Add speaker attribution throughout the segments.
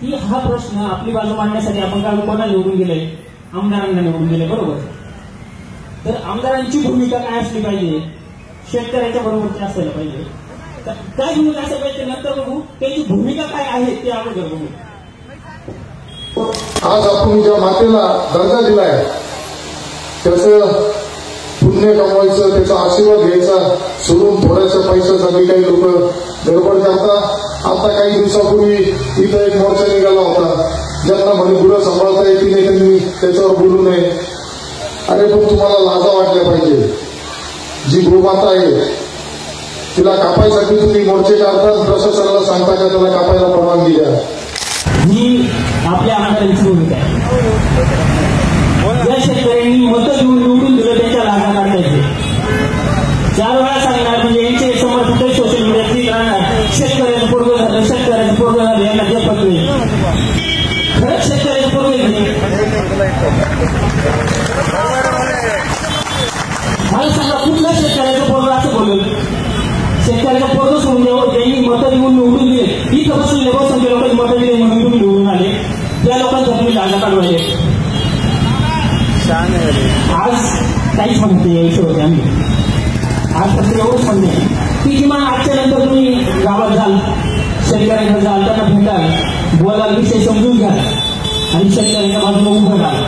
Speaker 1: की हा प्रश्न आपली बाजू मांडण्यासाठी आपण काय कोणाला निवडून गेलोय, आमदारांना निवडून गेले, बरोबर. तर आमदारांची भूमिका काय असली पाहिजे, शेतकऱ्याच्या बरोबरची असायला पाहिजे. काय भूमिका असायला पाहिजे नंतर बघू, त्यांची भूमिका काय आहे ते अगोदर बघू.
Speaker 2: आज आपण ज्या मातेला दर्जा दिलाय त्याचं पुण्य कमवायचं, त्याचा आशीर्वाद घ्यायचा सोडून थोड्याशा पैशासाठी काही लोक गडबड करतात. आता काही दिवसापूर्वी इथं एक मोर्चा निघाला होता, ज्यांना म्हणे गुरं सांभाळता येते नाही त्यांनी त्याच्यावर बोलू नये. अरे पण तुम्हाला लाजा वाटल्या पाहिजे. जी गोमाता आहे तिला कापायसाठी तुम्ही मोर्चे काढता, प्रशासनाला सांगता का त्याला कापायला परवानगी द्या.
Speaker 1: ही आपल्या आमदारांची भूमिका आहे. ज्या शेतकऱ्यांनी मतं घेऊन निवडून दिलं त्याच्या लागा काढायचे. 4 वेळा सांगणार म्हणजे यांचे समर्थक सोशल मीडियात राहणार, शेतकऱ्याचं पोरगं झालं, शेतकऱ्याचं पोरगं झालं, यांना जे पटले. खरंच शेतकऱ्याचं पोरगं झाले मला सांगा, कुठल्या शेतकऱ्याचं पोरगं असं बोललं? शेतकऱ्याचं पोरगं सोडून द्यावं, ज्यांनी मतं घेऊन निवडून दिले. इथं बसलेले बहुसंख्य लोकांनी मतं दिले म्हणून तुम्ही निवडून आले, त्या लोकांचा तुम्ही लागा काढवायचे. आज काहीच म्हणते या विषयावरती आम्ही. आज फक्त एवढंच म्हणणे की किमान आजच्या नंतर तुम्ही गावात जाल, शेतकऱ्यांना जाल, त्यांना भेटाल, बोलाल, विषय समजून घ्या आणि शेतकऱ्यांच्या बाजूला उभं राहा.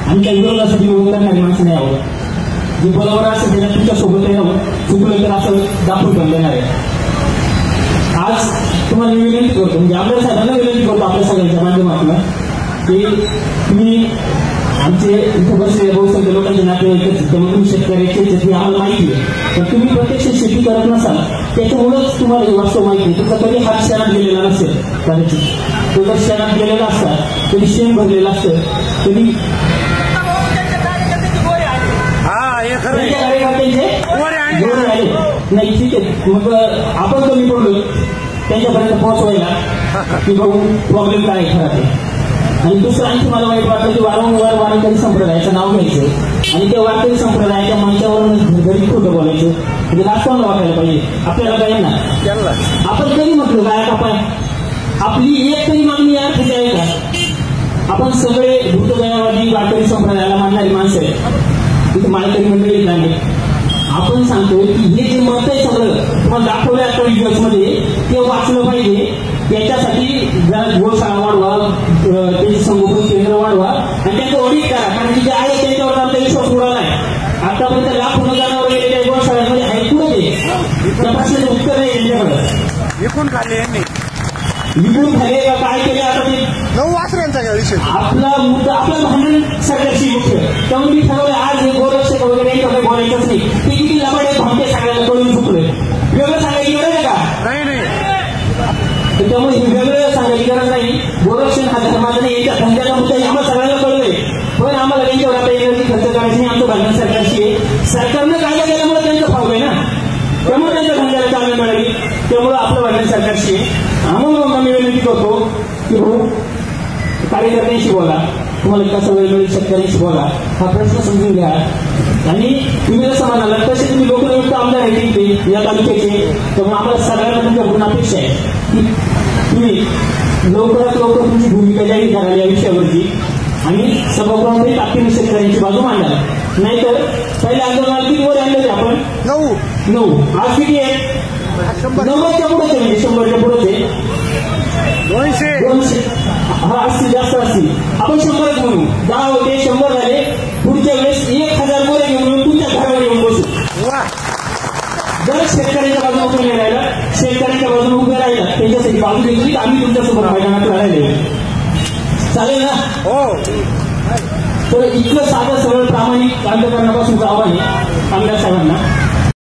Speaker 1: आणि त्या विरोधासाठी विरोध करणारी माणसं नाही आवडत. जे बरोबर असेल त्याला तुमच्या सोबत राहून चुकलं तर असं दाखवून पण देणार आहे. आज तुम्हाला मी विनंती करतो, म्हणजे आपल्या साहेबांना विनंती करतो आपल्या सगळ्यांच्या माध्यमातून की तुम्ही आमचे इथे बसलेले बहुसंख्य लोकांचे नातेवाईक तुम्ही शेतकऱ्याचे हे आम्हाला माहिती आहे, पण तुम्ही प्रत्यक्ष शेती करत नसाल त्याच्यामुळेच तुम्हाला हे वास्तव माहिती आहे. तुमचा कधी हात शेणात गेलेला नसेल, कदाचित तो जर शेणात गेलेला असता, कधी शेण भरलेला असतं, कधी नाही. ठीक आहे, मग आपण कमी पडलो त्यांच्यापर्यंत पोहोचवायला की भाऊ प्रॉब्लेम काय खरं आहे. आणि दुसरं आणखी मला वाईट वाटतं की वारंवार वारकरी संप्रदायाचं नाव घ्यायचं आणि त्या वारकरी संप्रदायाच्या मंचावरून घरी खोटं बोलायचं, म्हणजे राजकारणाला वाटायला पाहिजे आपल्याला. काय ना आपण कधी म्हटलं काय आपण आपली एक तरी मागणी अर्थाची आहे का? आपण सगळे भूतदयावादी वारकरी संप्रदायाला मानणारी माणसं आहे, तिथे माळकरी मंडळी लागले. आपण सांगतो की हे जे मत आहे सगळं तुम्हाला दाखवलं आता व्हिडिओजमध्ये, ते वाचलं पाहिजे. त्याच्यासाठी जरा गोशाळा वाढवा, त्याची संगोपन केंद्र वाढवा आणि त्याचं ऑडिट करा. कारण जे आहे त्याच्यावर आपला विश्वास उडाला आहे. आतापर्यंत लाखो जनावर गेलेल्या गोशाळांमध्ये आहे कुठे ते? त्या प्रश्नाचं उत्तर आहे त्यांच्याकडे.
Speaker 3: विकून खाल्ले यांनी,
Speaker 1: विकून खाल्ले का काय केले? आता ते
Speaker 3: 9 वासरांचा काय विषय?
Speaker 1: आपला मुद्दा आपलं भांडण सरकारशी मुख्य. त्यामुळे मी ठरवलं आज हे गोरक्षक वगैरे यांच्याकडे बोलायचंच नाही. ते किती लबाडे भांडे सगळ्याला कळून चुकले. वेगळं सांगायची गरज आहे का?
Speaker 3: नाही.
Speaker 1: त्यामुळे हे वेगळं सांगायची गरज नाही. गोरक्षण हा धर्माचा नाही, याच्या धंद्याचा मुद्दा आम्हाला सगळ्यांना कळलंय. पण आम्हाला त्यांच्यावर आता एनर्जी खर्च करायची नाही. आमचं भांडण सरकारशी आहे. सरकारनं कायदा केल्यामुळे त्यांचं फावलंय ना, त्यामुळे त्यांच्या धंद्याला चालना मिळाली. त्यामुळे आपलं भांडण सरकारशी आहे. म्हणून मी विनंती करतो की भाऊ कार्यकर्त्यांशी बोला, तुम्हाला कसं वेळ मिळेल शेतकऱ्यांशी बोला, हा प्रश्न समजून घ्या. आणि तुम्ही जसं म्हणाला तसे तुम्ही लोकनियुक्त आमदार आहे तिथे या तालुक्याचे, त्यामुळे आम्हाला सगळ्यांना तुमच्याकडून अपेक्षा आहे की तुम्ही लवकरात लवकर तुमची भूमिका जाहीर कराल या विषयावरती आणि सभागृहामध्ये ताकदीने शेतकऱ्यांची बाजू मांडाल. नाहीतर पहिल्या आंदोलनाला किती वर आणले आपण? 9. आज किती आहे? 90च्या पुढेच आहे, म्हणजे 100च्या पुढेच आहे. 200 हा असतील, जास्त असतील. आपण 100च म्हणू. 10 होते, 100 झाले. पुढच्या वेळेस 1000 गोरे घेऊन तुमच्या घरावर येऊन बसू. जर शेतकऱ्यांच्या बाजूने उभे नाही राहिला, शेतकऱ्यांच्या बाजूने उभे राहिला, त्यांच्यासाठी बाजू घेतली, आम्ही तुमच्यासोबत मैदानात लढायला चालेल ना?
Speaker 3: हो.
Speaker 1: तर इतकं साधं सरळ प्रामाणिक अंतकरणापासूनचं आव्हान आहे आमदार साहेबांना.